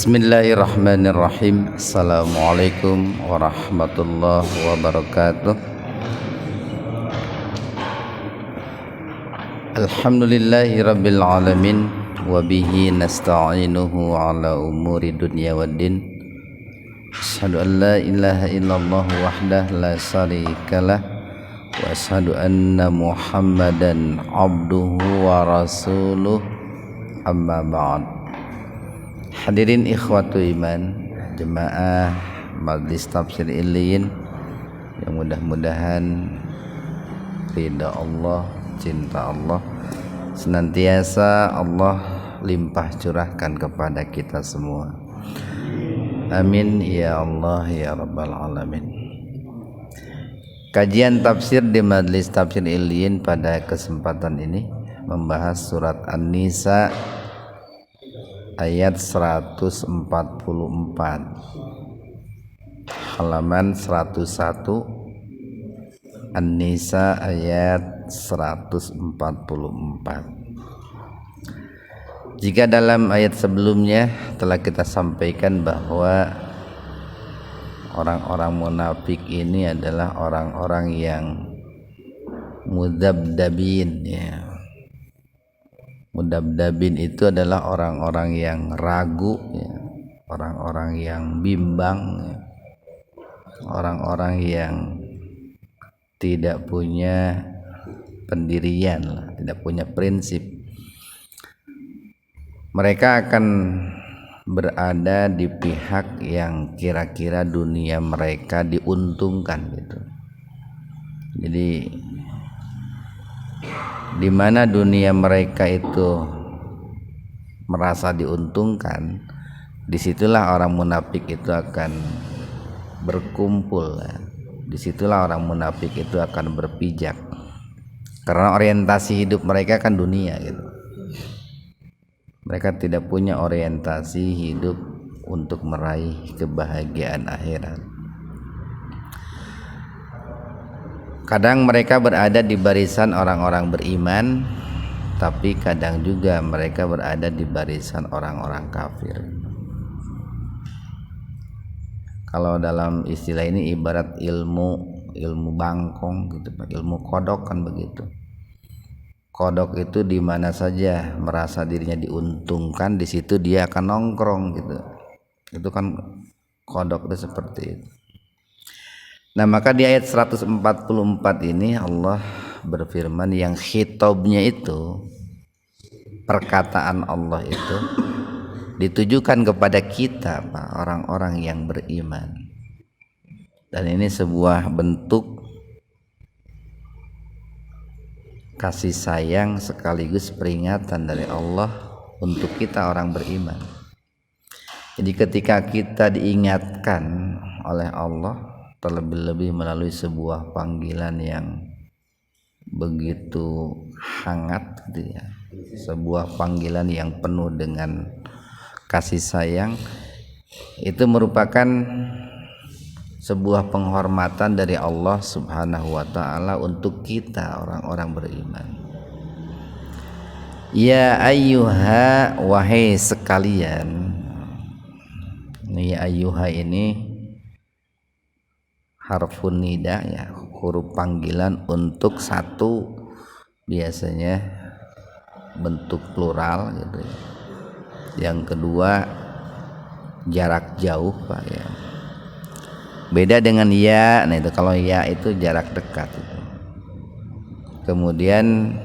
Bismillahirrahmanirrahim. Assalamualaikum warahmatullahi wabarakatuh. Alhamdulillahi rabbil alamin. Wabihi nasta'inuhu ala umuri dunya waddin. Asyhadu an la ilaha illallah wahdah la syarikalah. Wa asyhadu anna muhammadan abduhu wa rasuluh. Amma ba'd. Hadirin ikhwatu iman, jemaah Majlis Tafsir Illyin yang mudah-mudahan ridha Allah, cinta Allah senantiasa Allah limpah curahkan kepada kita semua. Amin ya Allah ya rabbal alamin. Kajian tafsir di Majlis Tafsir Illyin pada kesempatan ini membahas surat An-Nisa ayat 144, halaman 101, An-Nisa ayat 144. Jika dalam ayat sebelumnya telah kita sampaikan bahwa orang-orang munafik ini adalah orang-orang yang mudzabdabin, ya. Mudabdabin itu adalah orang-orang yang ragu, ya. Orang-orang yang bimbang, ya. Orang-orang yang tidak punya pendirian, tidak punya prinsip. Mereka akan berada di pihak yang kira-kira dunia mereka diuntungkan gitu. Jadi di mana dunia mereka itu merasa diuntungkan, disitulah orang munafik itu akan berkumpul, disitulah orang munafik itu akan berpijak, karena orientasi hidup mereka kan dunia gitu. Mereka tidak punya orientasi hidup untuk meraih kebahagiaan akhirat. Kadang mereka berada di barisan orang-orang beriman, tapi kadang juga mereka berada di barisan orang-orang kafir. Kalau dalam istilah ini ibarat ilmu bangkong gitu, ilmu kodok kan begitu. Kodok itu di mana saja merasa dirinya diuntungkan, di situ dia akan nongkrong gitu. Itu kan kodok itu seperti itu. Nah, maka di ayat 144 ini Allah berfirman yang khitabnya itu, perkataan Allah itu ditujukan kepada kita, orang-orang yang beriman. Dan ini sebuah bentuk kasih sayang sekaligus peringatan dari Allah untuk kita orang beriman. Jadi ketika kita diingatkan oleh Allah, terlebih-lebih melalui sebuah panggilan yang begitu hangat gitu ya, sebuah panggilan yang penuh dengan kasih sayang, itu merupakan sebuah penghormatan dari Allah Subhanahu wa ta'ala untuk kita orang-orang beriman. Ya ayyuha, wahai sekalian. Ini ya ayyuha ini harfun nida, ya, huruf panggilan untuk satu, biasanya bentuk plural gitu ya. Yang kedua jarak jauh, Pak, ya. Beda dengan ya, nah itu kalau ya itu jarak dekat itu. Kemudian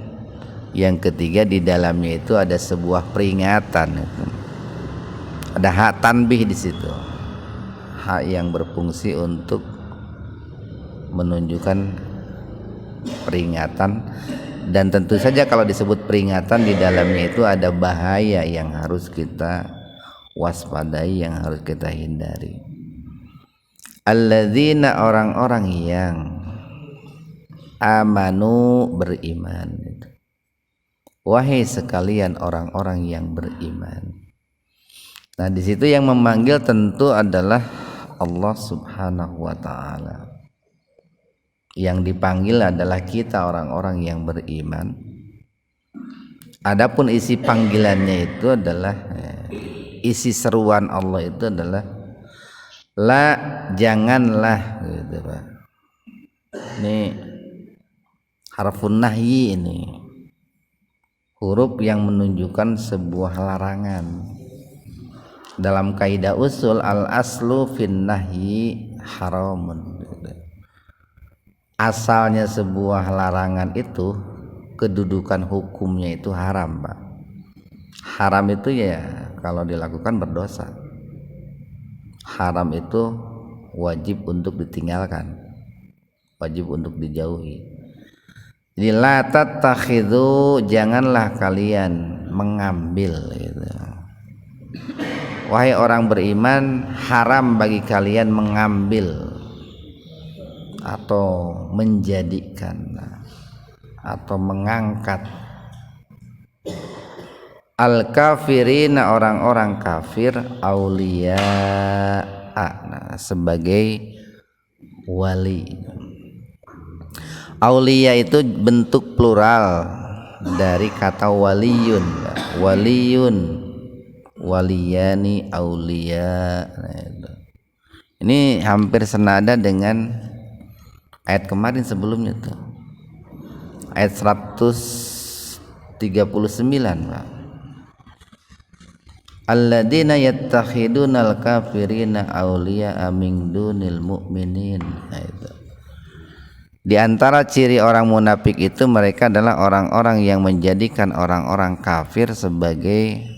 yang ketiga di dalamnya itu ada sebuah peringatan itu. Ada hak tanbih di situ. Hak yang berfungsi untuk menunjukkan peringatan, dan tentu saja kalau disebut peringatan di dalamnya itu ada bahaya yang harus kita waspadai, yang harus kita hindari. Alladzina, orang-orang yang amanu, beriman. Wahai sekalian orang-orang yang beriman. Nah, di situ yang memanggil tentu adalah Allah Subhanahu wa ta'ala. Yang dipanggil adalah kita orang-orang yang beriman. Adapun isi panggilannya itu adalah isi seruan Allah itu adalah la, janganlah gitu Pak. Ini harfun nahyi, ini huruf yang menunjukkan sebuah larangan. Dalam kaidah usul al aslu fin nahyi haramun. Asalnya sebuah larangan itu kedudukan hukumnya itu haram Pak. Haram itu ya kalau dilakukan berdosa. Haram itu wajib untuk ditinggalkan, wajib untuk dijauhi. Jadi la tattakhidhu, janganlah kalian mengambil gitu. Wahai orang beriman, haram bagi kalian mengambil atau menjadikan atau mengangkat al-kafirina, orang-orang kafir, auliya, sebagai wali. Auliya itu bentuk plural dari kata waliyun. Waliyun, waliyani, auliya. Ini hampir senada dengan ayat kemarin sebelumnya tuh, ayat 139 Pak. Alladzina yattakhidunal kafirina awliya'a min dunil mu'minin. Di antara ciri orang munafik itu mereka adalah orang-orang yang menjadikan orang-orang kafir sebagai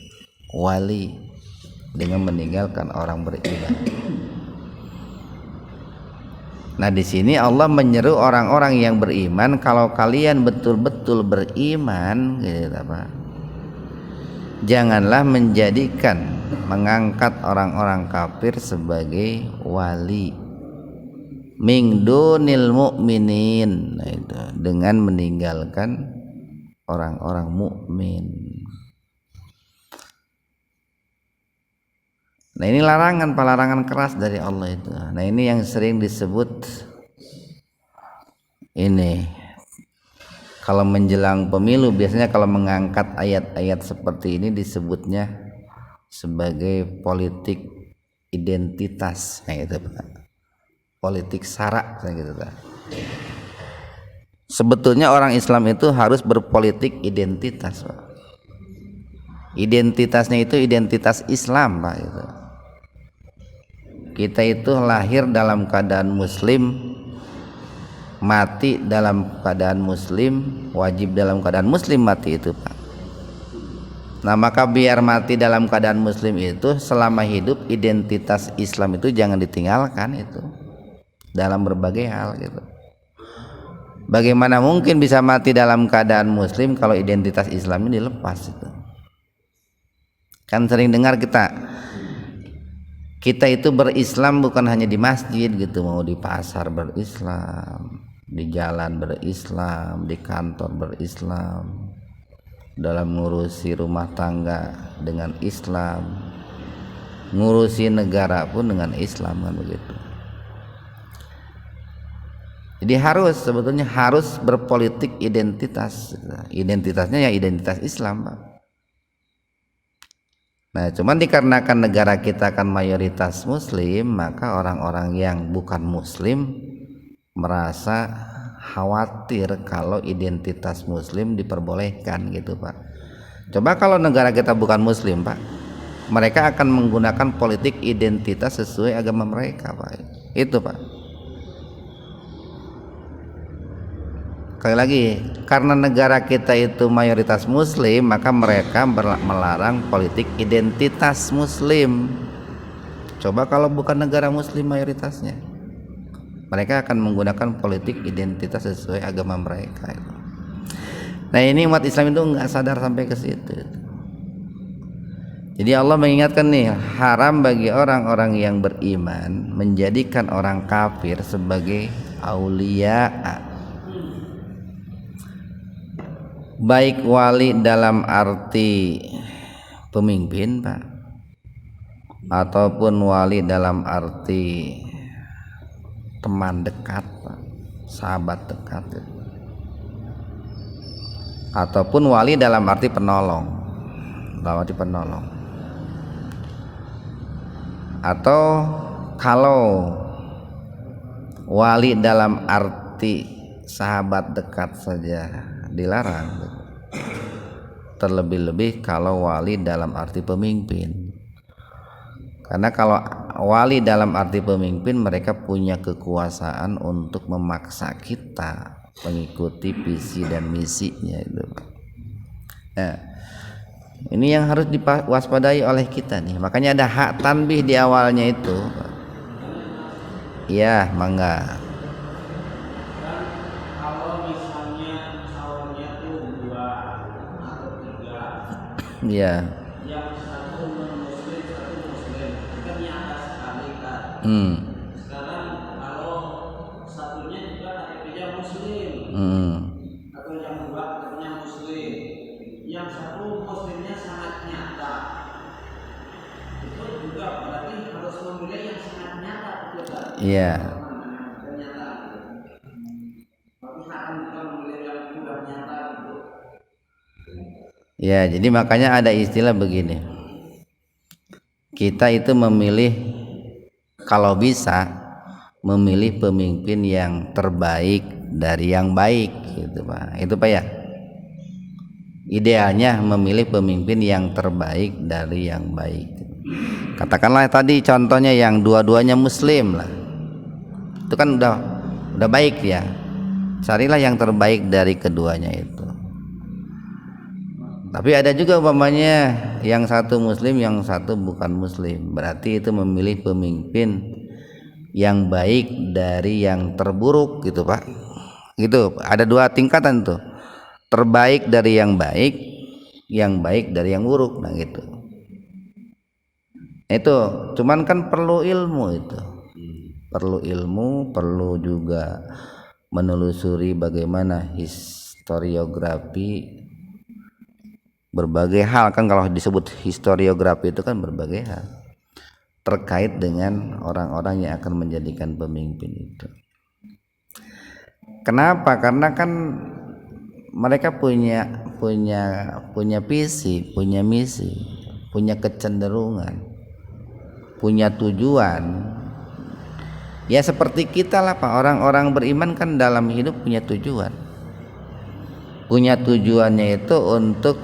wali dengan meninggalkan orang beriman. Nah, di sini Allah menyeru orang-orang yang beriman, kalau kalian betul-betul beriman, gitu apa? Janganlah menjadikan, mengangkat orang-orang kafir sebagai wali. Min dunil mu'minin, nah itu, dengan meninggalkan orang-orang mukmin. Nah, ini larangan, pelarangan keras dari Allah itu. Nah, ini yang sering disebut ini kalau menjelang pemilu, biasanya kalau mengangkat ayat-ayat seperti ini disebutnya sebagai politik identitas. Nah, itu Pak. Politik sara gitu Pak. Sebetulnya orang Islam itu harus berpolitik identitas Pak. Identitasnya itu identitas Islam Pak itu. Kita itu lahir dalam keadaan muslim, mati dalam keadaan muslim, wajib dalam keadaan muslim mati itu Pak. Nah, maka biar mati dalam keadaan muslim itu, selama hidup identitas Islam itu jangan ditinggalkan itu dalam berbagai hal gitu. Bagaimana mungkin bisa mati dalam keadaan muslim kalau identitas Islamnya dilepas itu? Kan sering dengar kita itu berislam bukan hanya di masjid gitu, mau di pasar berislam, di jalan berislam, di kantor berislam, dalam ngurusi rumah tangga dengan Islam, ngurusi negara pun dengan Islam, kan begitu. Jadi sebetulnya harus berpolitik identitas. Identitasnya ya identitas Islam Pak. Nah, cuman dikarenakan negara kita kan mayoritas muslim, maka orang-orang yang bukan muslim merasa khawatir kalau identitas muslim diperbolehkan gitu Pak. Coba kalau negara kita bukan muslim Pak, mereka akan menggunakan politik identitas sesuai agama mereka Pak. Itu Pak. Sekali lagi, karena negara kita itu mayoritas muslim, maka mereka melarang politik identitas muslim. Coba kalau bukan negara muslim mayoritasnya, mereka akan menggunakan politik identitas sesuai agama mereka. Nah, ini umat Islam itu nggak sadar sampai ke situ. Jadi Allah mengingatkan nih, haram bagi orang-orang yang beriman menjadikan orang kafir sebagai aulia, baik wali dalam arti pemimpin Pak, ataupun wali dalam arti teman dekat Pak, sahabat dekat, ataupun wali dalam arti penolong, dalam arti penolong. Atau kalau wali dalam arti sahabat dekat saja dilarang, terlebih-lebih kalau wali dalam arti pemimpin. Karena kalau wali dalam arti pemimpin, mereka punya kekuasaan untuk memaksa kita mengikuti visi dan misinya itu. Nah, ini yang harus diwaspadai oleh kita nih. Makanya ada hak tanbih di awalnya itu. Iya, mangga. Kalau misalnya calonnya tuh 2 atau 3, Iya. yang satu non muslim, satu muslim, kan nyata sekali kan. Sekarang kalau satunya juga KTP-nya muslim, atau yang 2 KTP-nya muslim, yang satu muslimnya sangat nyata, itu juga berarti harus memilih yang sangat nyata, betul kan? Iya. Ya, jadi makanya ada istilah begini. Kita itu memilih, kalau bisa memilih pemimpin yang terbaik dari yang baik gitu, Pak. Itu Pak ya. Idealnya memilih pemimpin yang terbaik dari yang baik. Katakanlah tadi contohnya yang dua-duanya muslim lah. Itu kan udah baik ya. Carilah yang terbaik dari keduanya itu. Tapi ada juga umpamanya yang satu muslim, yang satu bukan muslim. Berarti itu memilih pemimpin yang baik dari yang terburuk gitu, Pak. Gitu. Ada 2 tingkatan tuh. Terbaik dari yang baik dari yang buruk. Nah gitu. Itu cuman kan perlu ilmu itu. Perlu ilmu, perlu juga menelusuri bagaimana historiografi berbagai hal. Kan kalau disebut historiografi itu kan berbagai hal terkait dengan orang-orang yang akan menjadikan pemimpin itu. Kenapa? Karena kan mereka punya visi, punya misi, punya kecenderungan, punya tujuan. Ya seperti kita lah Pak, orang-orang beriman kan dalam hidup punya tujuan. Punya tujuannya itu untuk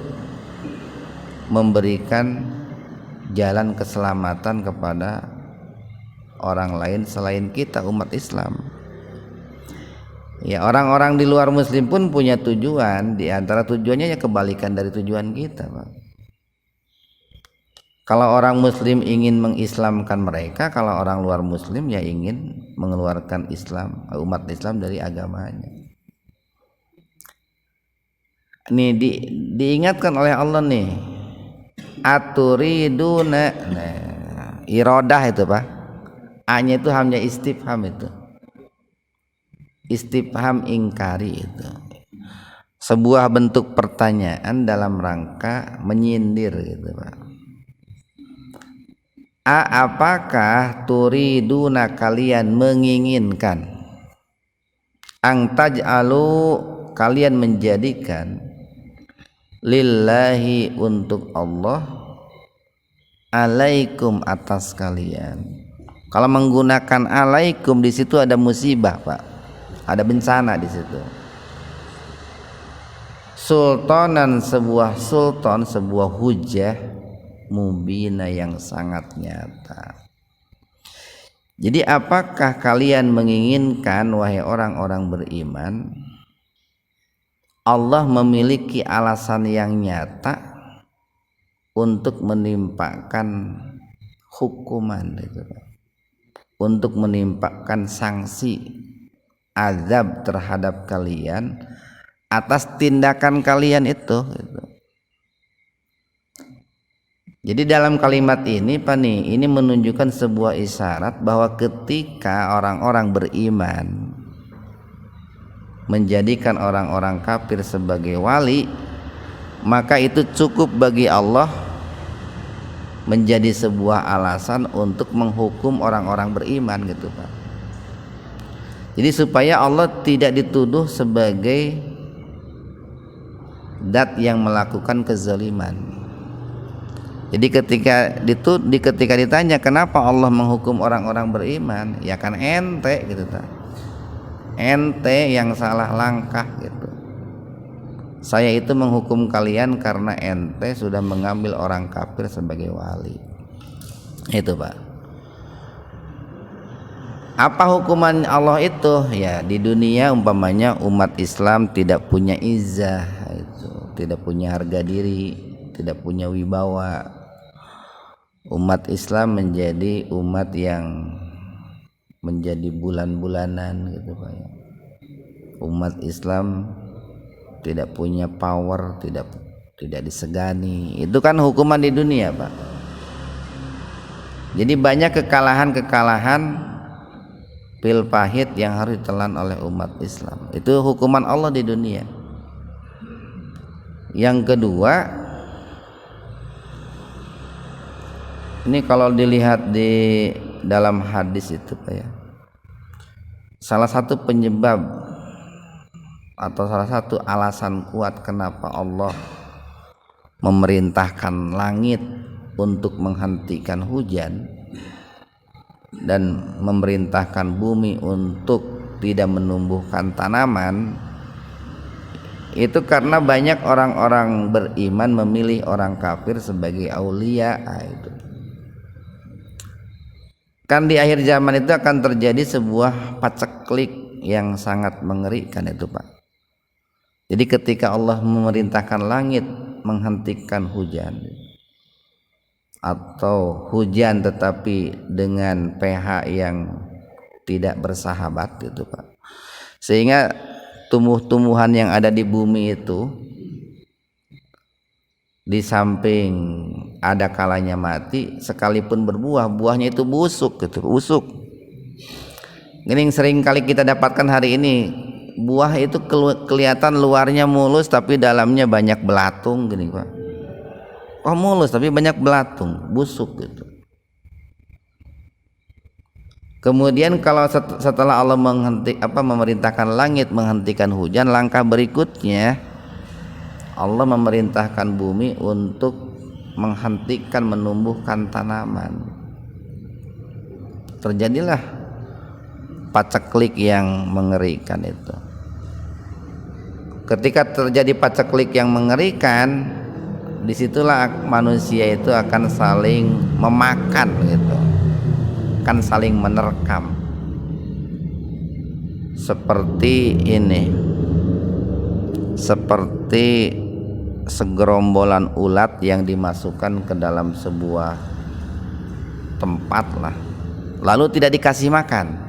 memberikan jalan keselamatan kepada orang lain selain kita, umat Islam. Ya, orang-orang di luar muslim pun punya tujuan. Di antara tujuannya ya kebalikan dari tujuan kita, Pak. Kalau orang muslim ingin mengislamkan mereka, kalau orang luar muslim ya ingin mengeluarkan Islam, umat Islam dari agamanya. Nih diingatkan oleh Allah nih, aturiduna, iradah itu Pak, A-nya itu hamnya istifham, itu istifham ingkari, itu sebuah bentuk pertanyaan dalam rangka menyindir gitu Pak. Apakah turiduna, kalian menginginkan, ang taj'alu, kalian menjadikan, lillahi, untuk Allah, alaikum, atas kalian. Kalau menggunakan alaikum di situ ada musibah Pak, ada bencana di situ. Sultanan, sebuah sultan, sebuah hujah mubina, yang sangat nyata. Jadi apakah kalian menginginkan, wahai orang-orang beriman, Allah memiliki alasan yang nyata untuk menimpakan hukuman itu, untuk menimpakan sanksi azab terhadap kalian atas tindakan kalian itu gitu. Jadi dalam kalimat ini Pak nih, ini menunjukkan sebuah isyarat bahwa ketika orang-orang beriman menjadikan orang-orang kafir sebagai wali, maka itu cukup bagi Allah menjadi sebuah alasan untuk menghukum orang-orang beriman gitu Pak. Jadi supaya Allah tidak dituduh sebagai zat yang melakukan kezaliman. Jadi ketika ditanya kenapa Allah menghukum orang-orang beriman, ya kan ente gitu ta. Ente yang salah langkah gitu. Saya itu menghukum kalian karena ente sudah mengambil orang kafir sebagai wali. Itu Pak. Apa hukuman Allah itu? Ya di dunia umpamanya umat Islam tidak punya izzah, itu tidak punya harga diri, tidak punya wibawa. Umat Islam menjadi umat yang menjadi bulan-bulanan gitu Pak ya. Umat Islam tidak punya power, tidak disegani. Itu kan hukuman di dunia Pak. Jadi banyak kekalahan pil pahit yang harus ditelan oleh umat Islam. Itu hukuman Allah di dunia. Yang kedua, ini kalau dilihat di dalam hadis itu Pak ya, salah satu penyebab atau salah satu alasan kuat kenapa Allah memerintahkan langit untuk menghentikan hujan dan memerintahkan bumi untuk tidak menumbuhkan tanaman, itu karena banyak orang-orang beriman memilih orang kafir sebagai aulia. Itu kan di akhir zaman itu akan terjadi sebuah paceklik yang sangat mengerikan itu Pak. Jadi ketika Allah memerintahkan langit menghentikan hujan atau hujan tetapi dengan pH yang tidak bersahabat gitu Pak, sehingga tumbuh-tumbuhan yang ada di bumi itu di samping ada kalanya mati, sekalipun berbuah, buahnya itu busuk gitu, busuk. Ini sering kali kita dapatkan hari ini, buah itu kelihatan luarnya mulus tapi dalamnya banyak belatung gini Pak. Oh mulus tapi banyak belatung, busuk gitu. Kemudian kalau setelah Allah memerintahkan langit menghentikan hujan, langkah berikutnya Allah memerintahkan bumi untuk menghentikan menumbuhkan tanaman. Terjadilah paceklik yang mengerikan itu. Ketika terjadi paceklik yang mengerikan, disitulah manusia itu akan saling memakan gitu, akan saling menerkam. Seperti ini, seperti segerombolan ulat yang dimasukkan ke dalam sebuah tempat lah, lalu tidak dikasih makan.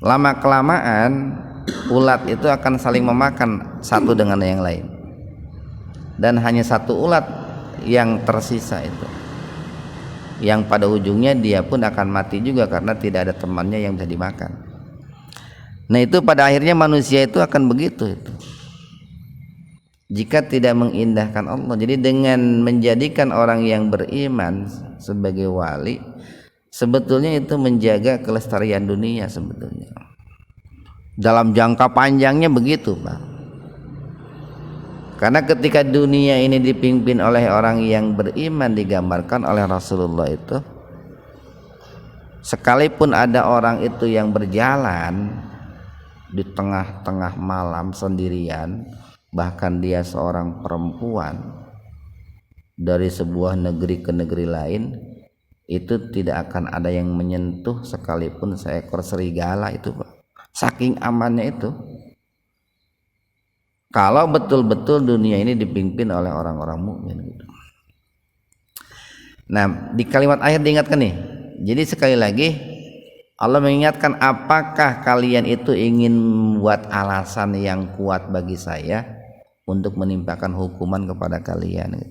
Lama kelamaan ulat itu akan saling memakan satu dengan yang lain, dan hanya satu ulat yang tersisa itu, yang pada ujungnya dia pun akan mati juga karena tidak ada temannya yang bisa dimakan. Nah itu pada akhirnya manusia itu akan begitu itu, jika tidak mengindahkan Allah. Jadi dengan menjadikan orang yang beriman sebagai wali, sebetulnya itu menjaga kelestarian dunia sebetulnya. Dalam jangka panjangnya begitu Pak. Karena ketika dunia ini dipimpin oleh orang yang beriman, digambarkan oleh Rasulullah itu, sekalipun ada orang itu yang berjalan di tengah-tengah malam sendirian, bahkan dia seorang perempuan dari sebuah negeri ke negeri lain, itu tidak akan ada yang menyentuh sekalipun seekor serigala itu Pak. Saking amannya itu, kalau betul-betul dunia ini dipimpin oleh orang-orang mukmin gitu. Nah di kalimat akhir diingatkan nih, jadi sekali lagi Allah mengingatkan, apakah kalian itu ingin membuat alasan yang kuat bagi saya untuk menimpakan hukuman kepada kalian.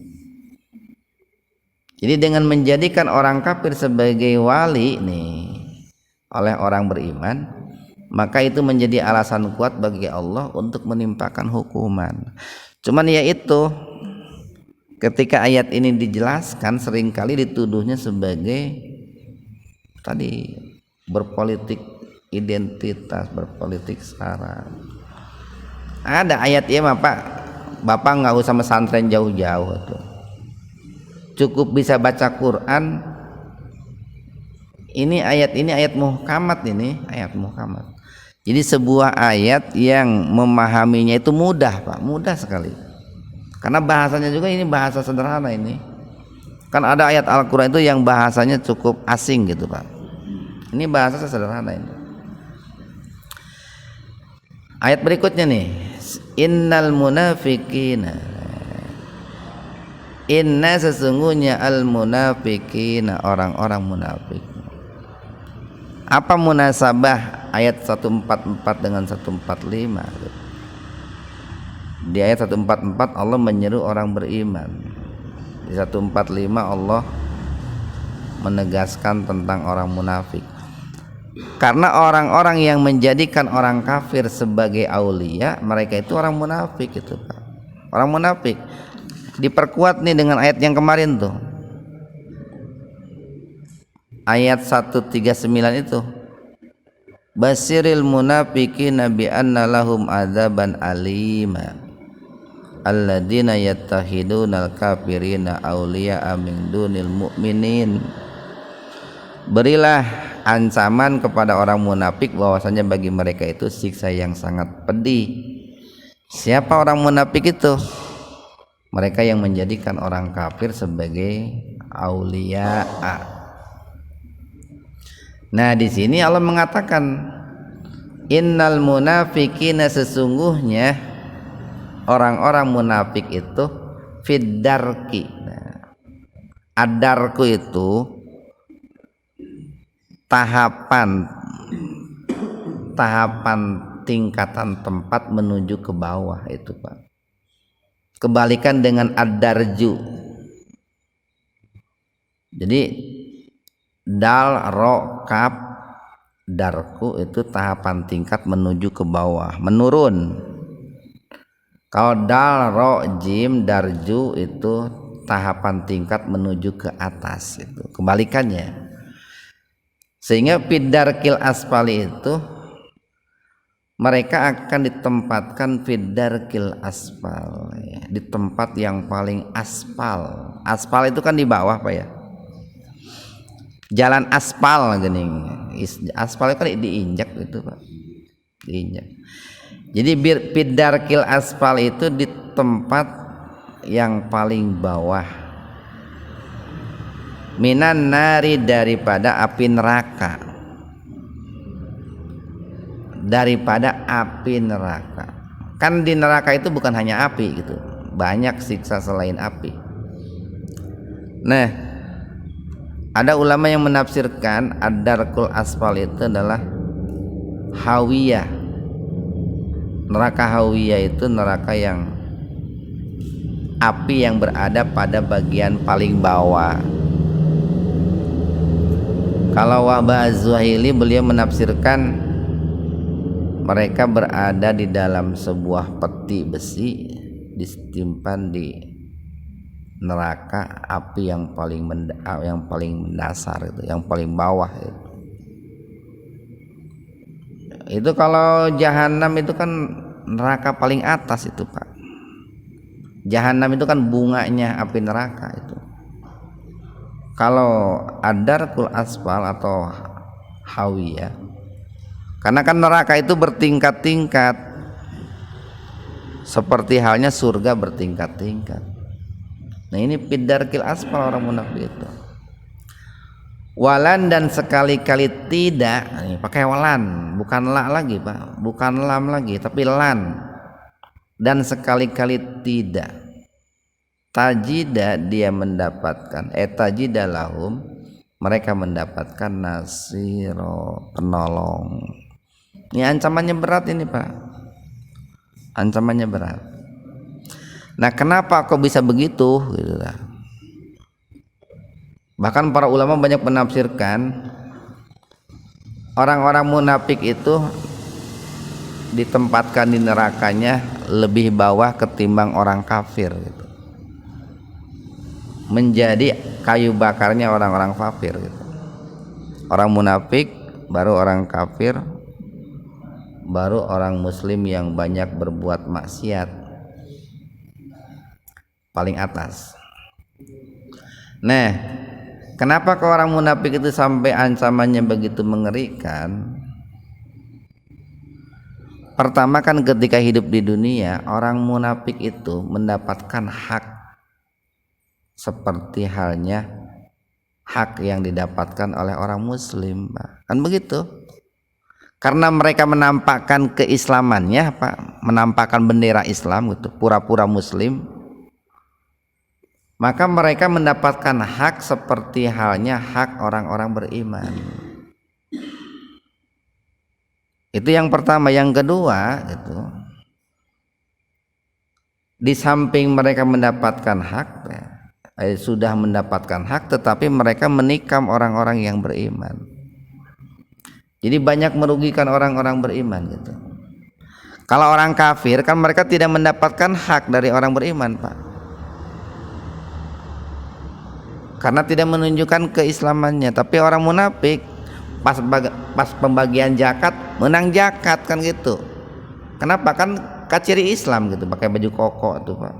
Jadi dengan menjadikan orang kafir sebagai wali nih oleh orang beriman, maka itu menjadi alasan kuat bagi Allah untuk menimpakan hukuman. Cuman ya itu, ketika ayat ini dijelaskan seringkali dituduhnya sebagai tadi berpolitik identitas, berpolitik sara. Ada ayat ya Bapak nggak usah pesantren jauh-jauh tuh. cukup bisa baca Quran. Ini ayat muhkamat, ini ayat muhkamat. Jadi sebuah ayat yang memahaminya itu mudah, Pak, mudah sekali. Karena bahasanya juga ini bahasa sederhana ini. Kan ada ayat Al-Qur'an itu yang bahasanya cukup asing gitu, Pak. Ini bahasa sederhana ini. Ayat berikutnya nih, innal munafiqina, inna sesungguhnya al munafiqina, orang-orang munafik. Apa munasabah ayat 144 dengan 145? Di ayat 144 Allah menyeru orang beriman. Di 145 Allah menegaskan tentang orang munafik. Karena orang-orang yang menjadikan orang kafir sebagai aulia, mereka itu orang munafik itu, Pak. Orang munafik. Diperkuat nih dengan ayat yang kemarin tuh. Ayat 139 itu. Basiril munafiqina bi anna lahum adzaban alima. Alladzina yattahidunal kafirina auliya'a min dunil mu'minin. Berilah ancaman kepada orang munafik bahwasanya bagi mereka itu siksa yang sangat pedih. Siapa orang munafik itu? Mereka yang menjadikan orang kafir sebagai auliya. Nah, di sini Allah mengatakan innal munafiqina, sesungguhnya orang-orang munafik itu fiddarki. Nah, adarku itu tahapan tingkatan tempat menuju ke bawah itu, Pak. Kebalikan dengan ad-darju. Jadi dal, ro, kaf, darku itu tahapan tingkat menuju ke bawah, menurun. Kalau dal, ro, jim, darju itu tahapan tingkat menuju ke atas, itu kebalikannya. Sehingga fiddarkil asfali itu mereka akan ditempatkan fiddarkil asfal, ya, di tempat yang paling aspal. Aspal itu kan di bawah, Pak, ya. Jalan aspal gini. Aspal itu kan diinjak itu, Pak. Diinjak. Jadi fiddarkil asfal itu di tempat yang paling bawah. Minan nari, daripada api neraka. Daripada api neraka. Kan di neraka itu bukan hanya api gitu. Banyak siksa selain api. Nah, ada ulama yang menafsirkan ad-darkul asfal itu adalah hawiyah. Neraka hawiyah itu neraka yang api yang berada pada bagian paling bawah. Kalau Wahbah Az-Zuhaili, beliau menafsirkan mereka berada di dalam sebuah peti besi disimpan di neraka api yang paling mendasar itu, yang paling bawah itu. Itu kalau jahanam itu kan neraka paling atas itu, Pak. Jahanam itu kan bunganya api neraka itu. Kalau ad-darkul asfal atau hawiyah, karena kan neraka itu bertingkat-tingkat, seperti halnya surga bertingkat-tingkat. Nah, ini fiddarkil asfal orang munafik itu. Walan, dan sekali-kali tidak, nih, pakai walan, bukan la lagi, Pak, bukan lam lagi, tapi lan. Dan sekali-kali tidak. Tajida, dia mendapatkan, tajida lahum, mereka mendapatkan nasiro, penolong. Ini ancamannya berat ini, Pak. Ancamannya berat. Nah, kenapa kok bisa begitu? Gitu lah. Bahkan para ulama banyak menafsirkan orang-orang munafik itu ditempatkan di nerakanya lebih bawah ketimbang orang kafir gitu. Menjadi kayu bakarnya orang-orang kafir gitu. Orang munafik, baru orang kafir, baru orang muslim yang banyak berbuat maksiat, paling atas. Nah, kenapa kok orang munafik itu sampai ancamannya begitu mengerikan? Pertama kan ketika hidup di dunia, orang munafik itu mendapatkan hak seperti halnya hak yang didapatkan oleh orang muslim, Pak. Kan begitu. Karena mereka menampakkan keislamannya, Pak, menampakkan bendera Islam gitu, pura-pura muslim, maka mereka mendapatkan hak seperti halnya hak orang-orang beriman. Itu yang pertama. Yang kedua itu, di samping mereka mendapatkan hak, sudah mendapatkan hak, tetapi mereka menikam orang-orang yang beriman. Jadi banyak merugikan orang-orang beriman gitu. Kalau orang kafir kan mereka tidak mendapatkan hak dari orang beriman, Pak, karena tidak menunjukkan keislamannya. Tapi orang munafik pas pembagian zakat menang zakat kan gitu. Kenapa? Kan ciri Islam gitu, pakai baju koko tuh, Pak.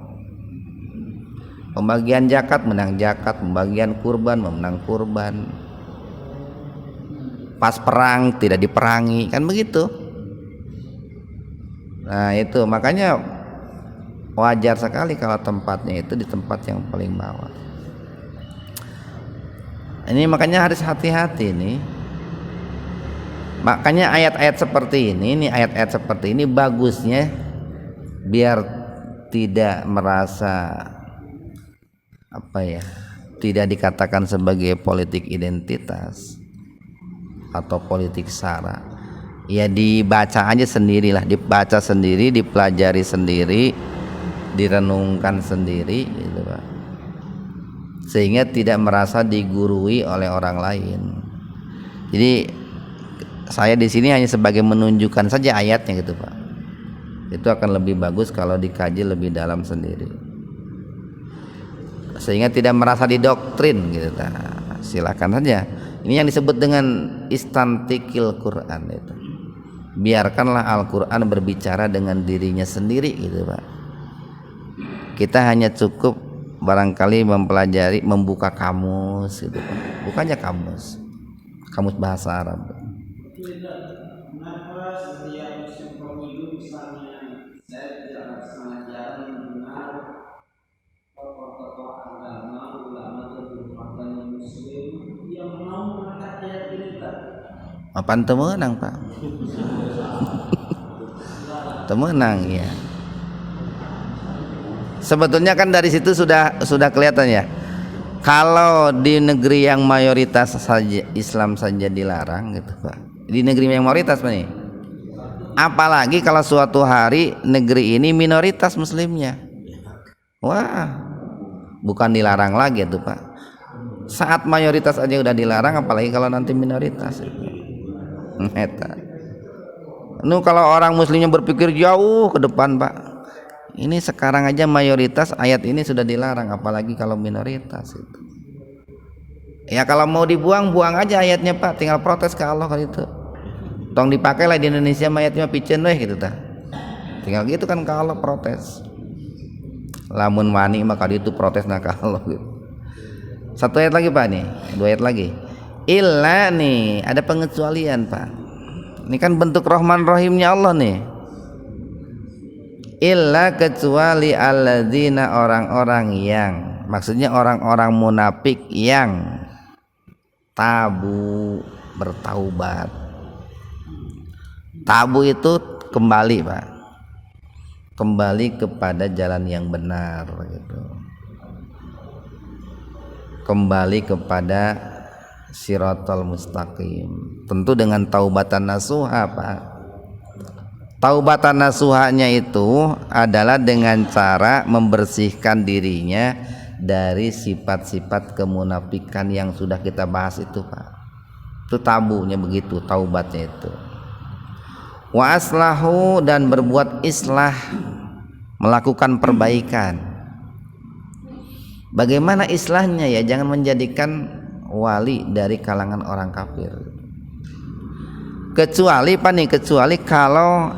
Pembagian zakat menang zakat, pembagian kurban menang kurban. Pas perang tidak diperangi, kan begitu. Nah itu makanya wajar sekali kalau tempatnya itu di tempat yang paling bawah. Ini makanya harus hati-hati nih. Makanya ayat-ayat seperti ini ayat-ayat seperti ini bagusnya biar tidak merasa tidak dikatakan sebagai politik identitas atau politik sara. Ya dibaca aja sendirilah, dibaca sendiri, dipelajari sendiri, direnungkan sendiri gitu, Pak. Sehingga tidak merasa digurui oleh orang lain. Jadi saya di sini hanya sebagai menunjukkan saja ayatnya gitu, Pak. Itu akan lebih bagus kalau dikaji lebih dalam sendiri, sehingga tidak merasa didoktrin gitu. Nah, silakan saja. Ini yang disebut dengan istantikil Quran itu. Biarkanlah Al-Quran berbicara dengan dirinya sendiri gitu, Pak. Kita hanya cukup barangkali mempelajari, membuka kamus gitu, Pak. Bukannya kamus bahasa Arab. Kenapa setiap musim pemilu misalnya saya sangat jarang mendengar tokoh-tokoh agama, ulama atau muslim yang mau mengangkat ayat ini, Pak? Apaan temenang, Pak? Temenang ya. Sebetulnya kan dari situ sudah kelihatan ya. Kalau di negeri yang mayoritas saja Islam saja dilarang gitu, Pak. Di negeri yang mayoritas nih. Apalagi kalau suatu hari negeri ini minoritas muslimnya. Wah, bukan dilarang lagi tuh, Pak. Saat mayoritas aja udah dilarang, apalagi kalau nanti minoritas. Kalau orang muslimnya berpikir jauh ke depan, Pak. Ini sekarang aja mayoritas ayat ini sudah dilarang, apalagi kalau minoritas itu. Ya kalau mau dibuang, buang aja ayatnya, Pak. Tinggal protes ke Allah kalau itu. Tong dipakai lah di Indonesia ayatnya picen weh gitu ta. Tinggal gitu kan ke Allah protes. Lamun wani maka itu protes nak Allah gitu. Satu ayat lagi, Pak, nih. 2 ayat lagi. Illa nih, ada pengecualian, Pak. Ini kan bentuk Rahman Rahimnya Allah nih. Illa kecuali alladzina, orang-orang yang, maksudnya orang-orang munafik yang tabu, bertaubat. Tabu itu kembali, Pak, kembali kepada jalan yang benar gitu, kembali kepada siratal mustaqim, tentu dengan taubatan nasuha, Pak. Taubatan nasuhanya itu adalah dengan cara membersihkan dirinya dari sifat-sifat kemunafikan yang sudah kita bahas itu, Pak. Itu tabunya begitu, taubatnya itu. Wa aslahu, dan berbuat islah, melakukan perbaikan. Bagaimana islahnya ya? Jangan menjadikan wali dari kalangan orang kafir. Kecuali apa nih? Kecuali kalau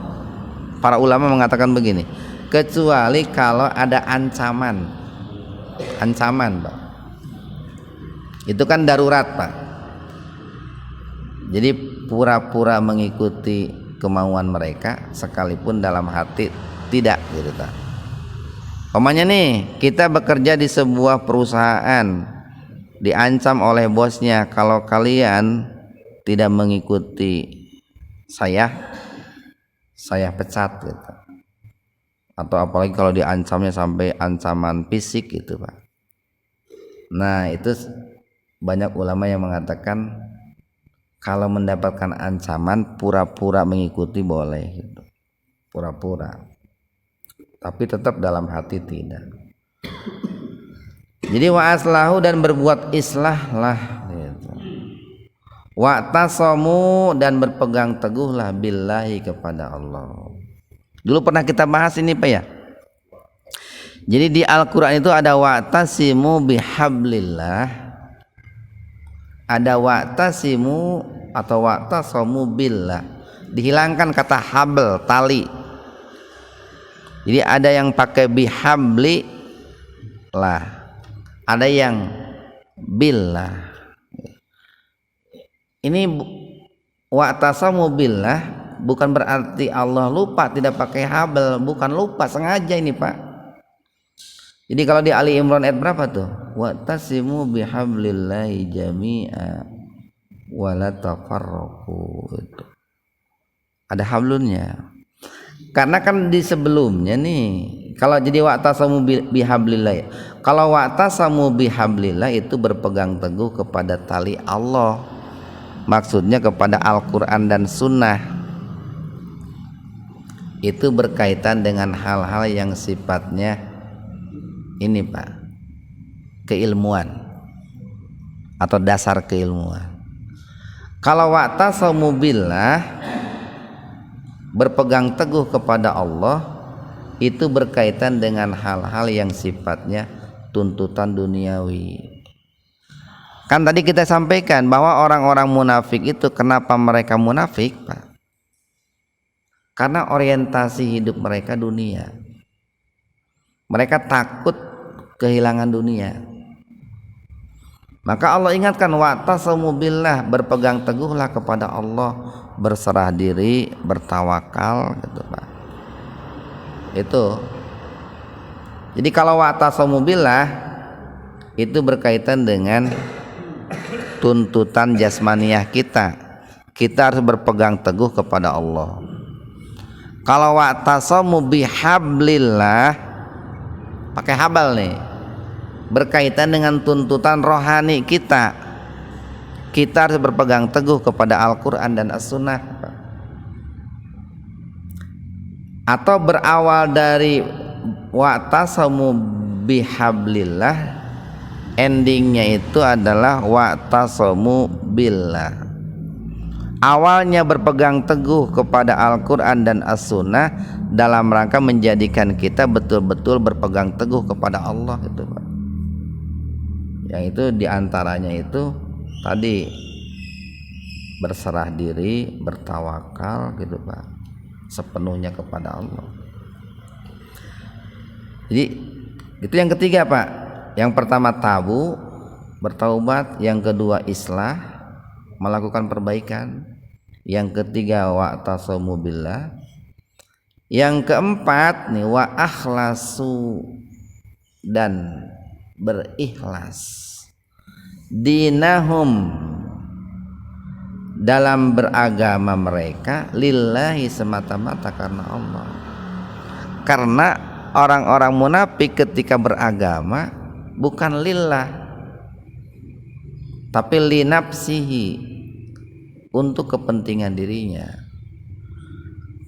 para ulama mengatakan begini, kecuali kalau ada ancaman, Pak. Itu kan darurat, Pak. Jadi pura-pura mengikuti kemauan mereka sekalipun dalam hati tidak gitu, Pak. Umpamanya nih, kita bekerja di sebuah perusahaan, diancam oleh bosnya, kalau kalian tidak mengikuti saya pecat gitu. Atau apalagi kalau diancamnya sampai ancaman fisik gitu, Pak. Nah, itu banyak ulama yang mengatakan kalau mendapatkan ancaman pura-pura mengikuti boleh gitu. Pura-pura. Tapi tetap dalam hati tidak. Jadi wa aslahu, dan berbuat islahlah gitu. Wa tasamu, dan berpegang teguhlah billahi kepada Allah. Dulu pernah kita bahas ini, Pak ya. Jadi di Al-Qur'an itu ada wa'tasimu bihablillah, ada wa'tasimu atau wa'tasamu billah. Dihilangkan kata habl, tali. Jadi ada yang pakai bihabli lah, ada yang billah. Ini wa'tasamu billah bukan berarti Allah lupa tidak pakai habl, bukan lupa, sengaja ini, Pak. Jadi kalau di Ali Imran ayat berapa tuh? Wa'tasimu bihablillahi jami'a wa la tafarraqu. Ada hablunnya. Karena kan di sebelumnya nih, kalau jadi wa'tasamu bihablillah, kalau wa'tasamu bihablillah itu berpegang teguh kepada tali Allah, maksudnya kepada Al-Quran dan Sunnah. Itu berkaitan dengan hal-hal yang sifatnya ini, Pak, keilmuan atau dasar keilmuan. Kalau wa'tasamu billah, berpegang teguh kepada Allah, itu berkaitan dengan hal-hal yang sifatnya tuntutan duniawi. Kan tadi kita sampaikan bahwa orang-orang munafik itu, kenapa mereka munafik, Pak? Karena orientasi hidup mereka dunia. Mereka takut kehilangan dunia. Maka Allah ingatkan wa'tasamu billah, berpegang teguhlah kepada Allah, berserah diri, bertawakal gitu, Pak. Itu. Jadi kalau wa'tasamu billah itu berkaitan dengan tuntutan jasmaniah kita. Kita harus berpegang teguh kepada Allah. Kalau wa'tasamu bihablillah, pakai habal nih, berkaitan dengan tuntutan rohani kita. Kita harus berpegang teguh kepada Al-Quran dan As-Sunnah. Atau berawal dari wa'tasamu bihablillah, endingnya itu adalah wa'tasamu billah. Awalnya berpegang teguh kepada Al-Quran dan As-Sunnah dalam rangka menjadikan kita betul-betul berpegang teguh kepada Allah gitu, Pak. Yang itu diantaranya itu tadi berserah diri, bertawakal gitu, Pak, sepenuhnya kepada Allah. Jadi itu yang ketiga, Pak. Yang pertama tabu, bertaubat. Yang kedua islah, melakukan perbaikan. Yang ketiga wa'tasamu billah. Yang keempat nih wa akhlasu, dan berikhlas. Dinahum, dalam beragama mereka, lillahi, semata-mata karena Allah. Karena orang-orang munafik ketika beragama bukan lillah, tapi linafsihi, untuk kepentingan dirinya.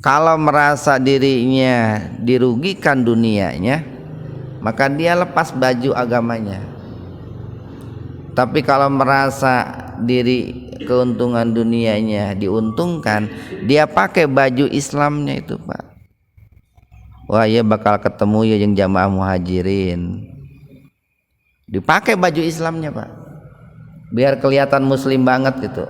Kalau merasa dirinya dirugikan dunianya, maka dia lepas baju agamanya. Tapi kalau merasa diri keuntungan dunianya diuntungkan, dia pakai baju Islamnya itu, Pak. Wah, ya bakal ketemu ya yang jamaah muhajirin, dipakai baju Islamnya, Pak, biar kelihatan muslim banget gitu.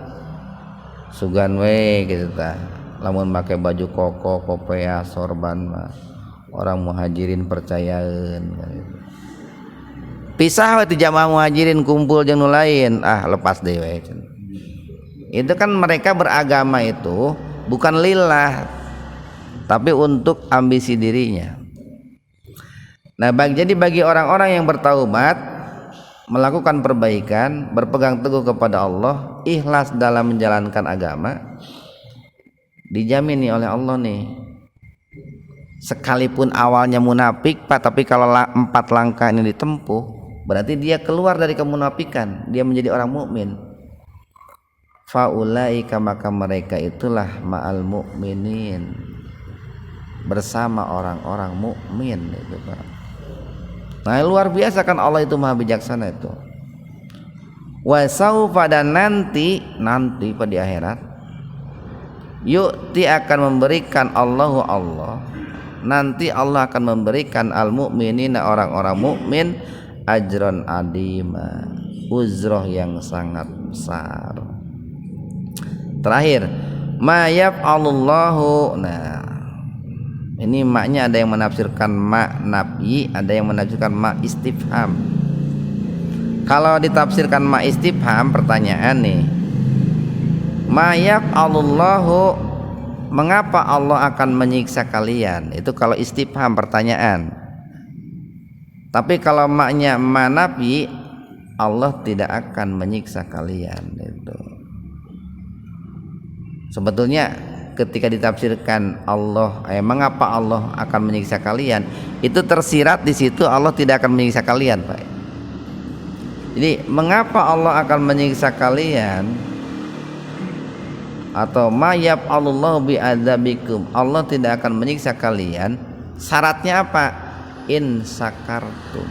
Sugan we gitu ta. Lamun pakai baju koko, kopea, sorban mah orang muhajirin percayaan gitu. pisah we ti jamaah muhajirin kumpul jeung nu lain, lepas deui we. Itu kan mereka beragama itu bukan lillah tapi untuk ambisi dirinya. Nah, jadi bagi orang-orang yang bertaubat, melakukan perbaikan, berpegang teguh kepada Allah, ikhlas dalam menjalankan agama, dijamin nih oleh Allah nih. Sekalipun awalnya munafik, Pak, tapi kalau 4 langkah ini ditempuh, berarti dia keluar dari kemunafikan, dia menjadi orang mukmin. Faulaika, maka mereka itulah ma'al mu'minin, bersama orang-orang mukmin itu, Pak. Nah, luar biasa kan Allah itu maha bijaksana itu. Wa saufa, dan nanti pada di akhirat, yu'ti akan memberikan Allah, nanti Allah akan memberikan al mu'minina orang-orang mukmin ajron adima, uzroh yang sangat besar. Terakhir, ma yaf'alullahu. Nah, ini maknya ada yang menafsirkan ma nafi, ada yang menafsirkan ma istifham. Kalau ditafsirkan ma istifham, pertanyaan nih, ma yaf'alullahu, mengapa Allah akan menyiksa kalian? Itu kalau istifham, pertanyaan. Tapi kalau maknya ma nafi, Allah tidak akan menyiksa kalian itu. Sebetulnya ketika ditafsirkan Allah, mengapa Allah akan menyiksa kalian, itu tersirat di situ Allah tidak akan menyiksa kalian, Pak. Jadi mengapa Allah akan menyiksa kalian, atau ma yaf'alullahu bi'adzabikum, Allah tidak akan menyiksa kalian, syaratnya apa? In sakartum,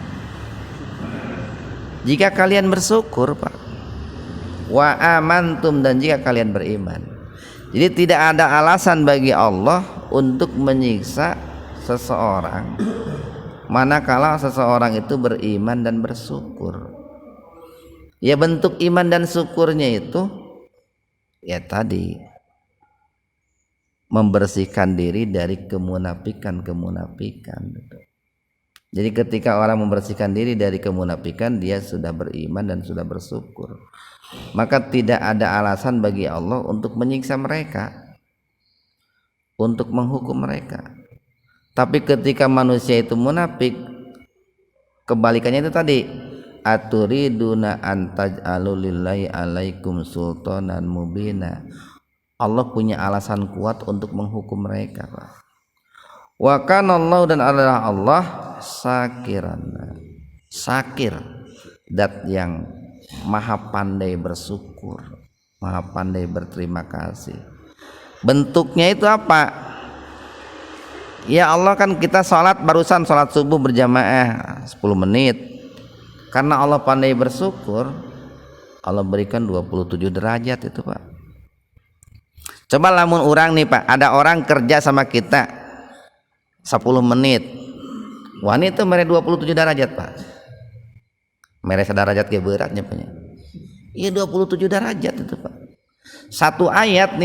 jika kalian bersyukur, Pak. Wa amantum, dan jika kalian beriman. Jadi tidak ada alasan bagi Allah untuk menyiksa seseorang manakala seseorang itu beriman dan bersyukur. Ya, bentuk iman dan syukurnya itu ya tadi, membersihkan diri dari kemunafikan. Jadi ketika orang membersihkan diri dari kemunafikan, dia sudah beriman dan sudah bersyukur. Maka tidak ada alasan bagi Allah untuk menyiksa mereka, untuk menghukum mereka. Tapi ketika manusia itu munafik, kebalikannya itu tadi, aturiduna an taj'alu lillahi alaikum sultanan mubina. Allah punya alasan kuat untuk menghukum mereka, Pak. Wa kana Allah, dan adalah Allah sakiran, sakir, dat yang maha pandai bersyukur, maha pandai berterima kasih. Bentuknya itu apa? Ya Allah, kan kita sholat, barusan sholat subuh berjamaah 10 menit. Karena Allah pandai bersyukur, Allah berikan 27 derajat itu, Pak. Coba lamun orang nih, Pak, ada orang kerja sama kita 10 menit, wanita mere 27 derajat, Pak. Mere derajat ge beratnya, Pak. Iya, 27 derajat itu, Pak. Satu ayat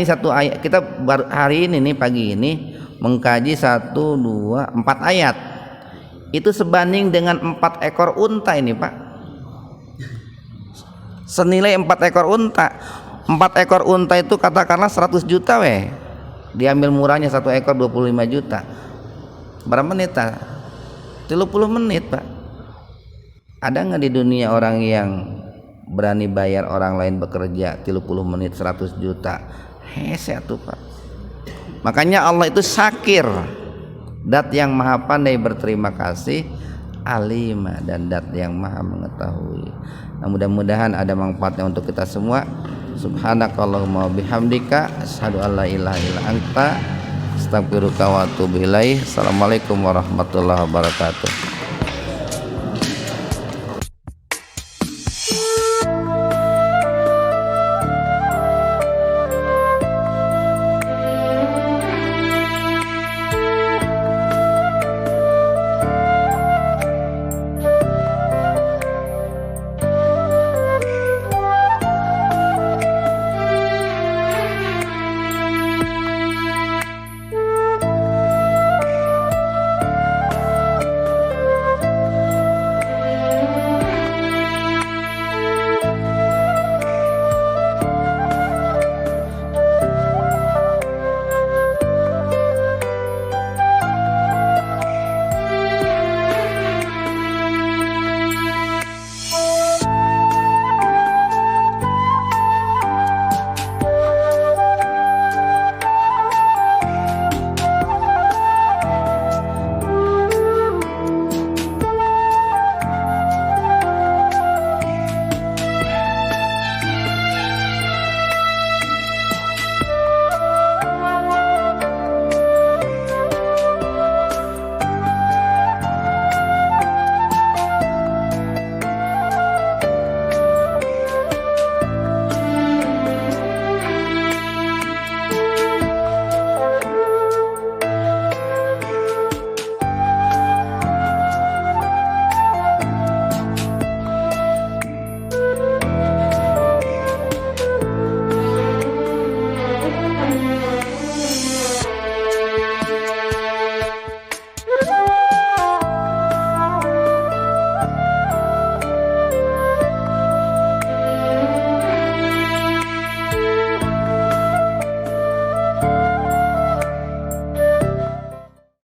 kita baru hari ini nih, pagi ini mengkaji 1, 2, 4 ayat. Itu sebanding dengan 4 ekor unta ini, Pak. Senilai 4 ekor unta. 4 ekor unta itu katakanlah 100 juta weh. Diambil murahnya 1 ekor 25 juta. Berapa menit? 30 menit, Pak. Ada nggak di dunia orang yang berani bayar orang lain bekerja 30 menit 100 juta? Hese tuh, Pak. Makanya Allah itu sakir, dat yang maha pandai berterima kasih, alima, dan dat yang maha mengetahui. Nah, mudah-mudahan ada manfaatnya untuk kita semua. Subhanakallahumma bihamdika, asyhadu an la ilaha illa anta, astaghfiruka wa atubu ilaih. Assalamualaikum warahmatullahi wabarakatuh.